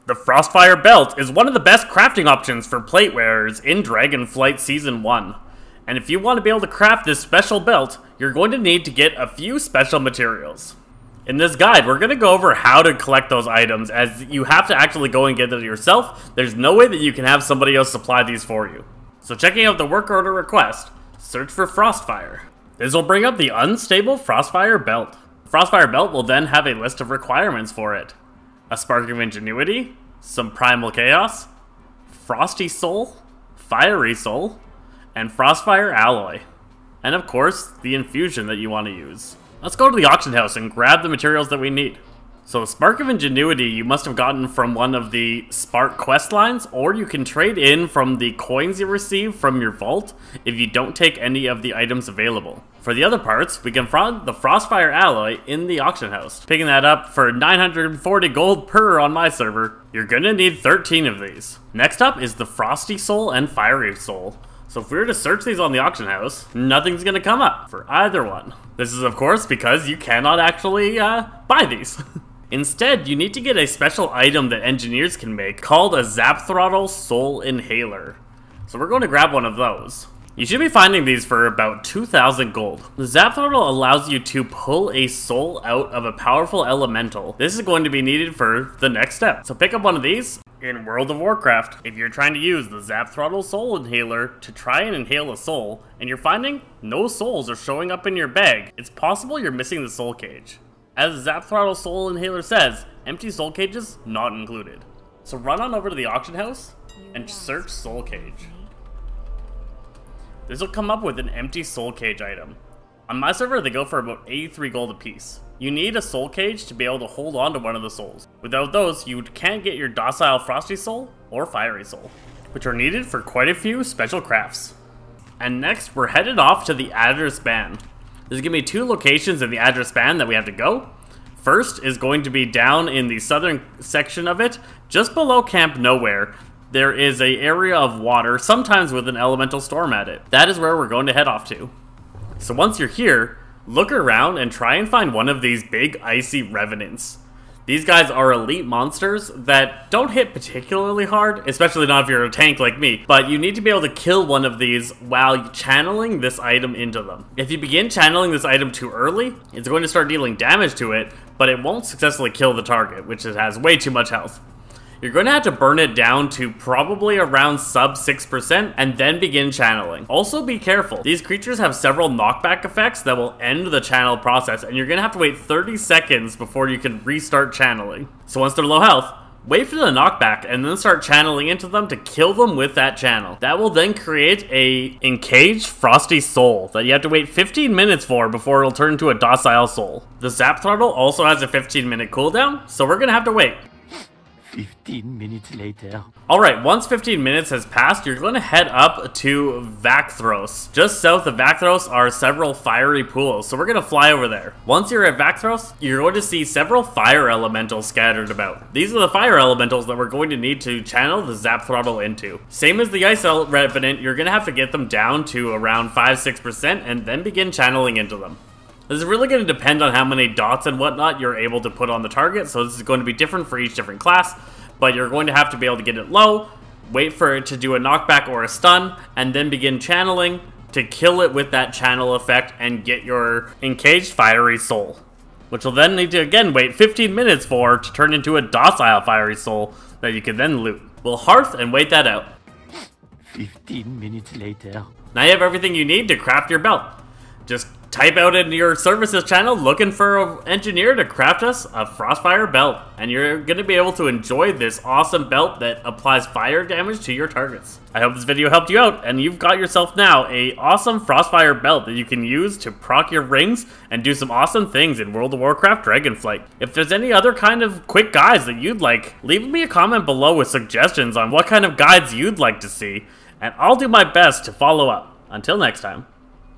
The Frostfire belt is one of the best crafting options for plate wearers in Dragonflight Season 1. And if you want to be able to craft this special belt, you're going to need to get a few special materials. In this guide, we're going to go over how to collect those items, as you have to actually go and get them yourself. There's no way that you can have somebody else supply these for you. So checking out the work order request, search for Frostfire. This will bring up the unstable Frostfire belt. The Frostfire belt will then have a list of requirements for it. A Spark of Ingenuity, some Primal Chaos, Frosty Soul, Fiery Soul, and Frostfire Alloy. And of course, the infusion that you want to use. Let's go to the auction house and grab the materials that we need. So the Spark of Ingenuity you must have gotten from one of the Spark quest lines, or you can trade in from the coins you receive from your vault if you don't take any of the items available. For the other parts, we can find the Frostfire Alloy in the auction house. Picking that up for 940 gold per on my server. You're gonna need 13 of these. Next up is the Frosty Soul and Fiery Soul. So if we were to search these on the auction house, nothing's gonna come up for either one. This is of course because you cannot actually buy these. Instead, you need to get a special item that engineers can make called a Zap Throttle Soul Inhaler. So we're going to grab one of those. You should be finding these for about 2,000 gold. The Zap Throttle allows you to pull a soul out of a powerful elemental. This is going to be needed for the next step. So pick up one of these in World of Warcraft. If you're trying to use the Zap Throttle Soul Inhaler to try and inhale a soul, and you're finding no souls are showing up in your bag, it's possible you're missing the soul cage. As the Zap Throttle Soul Inhaler says, empty soul cages not included. So run on over to the auction house and search soul cage. This will come up with an empty soul cage item. On my server, they go for about 83 gold a piece. You need a soul cage to be able to hold on to one of the souls. Without those, you can't get your docile Frosty Soul or Fiery Soul, which are needed for quite a few special crafts. And next, we're headed off to the address band. There's going to be 2 locations in the address band that we have to go. First is going to be down in the southern section of it, just below Camp Nowhere. There is an area of water, sometimes with an elemental storm at it. That is where we're going to head off to. So once you're here, look around and try and find one of these big icy revenants. These guys are elite monsters that don't hit particularly hard, especially not if you're a tank like me, but you need to be able to kill one of these while channeling this item into them. If you begin channeling this item too early, it's going to start dealing damage to it, but it won't successfully kill the target, which it has way too much health. You're going to have to burn it down to probably around sub 6% and then begin channeling. Also be careful, these creatures have several knockback effects that will end the channel process, and you're going to have to wait 30 seconds before you can restart channeling. So once they're low health, wait for the knockback and then start channeling into them to kill them with that channel. That will then create a encaged Frosty Soul that you have to wait 15 minutes for before it'll turn into a docile soul. The Zap Throttle also has a 15-minute cooldown, so we're going to have to wait. 15 minutes later. Alright, once 15 minutes has passed, you're going to head up to Vakthros. Just south of Vakthros are several fiery pools, so we're going to fly over there. Once you're at Vakthros, you're going to see several fire elementals scattered about. These are the fire elementals that we're going to need to channel the Zap Throttle into. Same as the Ice Revenant, you're going to have to get them down to around 5-6% and then begin channeling into them. This is really going to depend on how many dots and whatnot you're able to put on the target, so this is going to be different for each different class, but you're going to have to be able to get it low, wait for it to do a knockback or a stun, and then begin channeling to kill it with that channel effect and get your encaged Fiery Soul, which will then need to again wait 15 minutes for to turn into a docile Fiery Soul that you can then loot. We'll hearth and wait that out. 15 minutes later. Now you have everything you need to craft your belt. Just type out in your services channel looking for an engineer to craft us a Frostfire belt, and you're going to be able to enjoy this awesome belt that applies fire damage to your targets. I hope this video helped you out, and you've got yourself now a awesome Frostfire belt that you can use to proc your rings and do some awesome things in World of Warcraft Dragonflight. If there's any other kind of quick guides that you'd like, leave me a comment below with suggestions on what kind of guides you'd like to see, and I'll do my best to follow up. Until next time.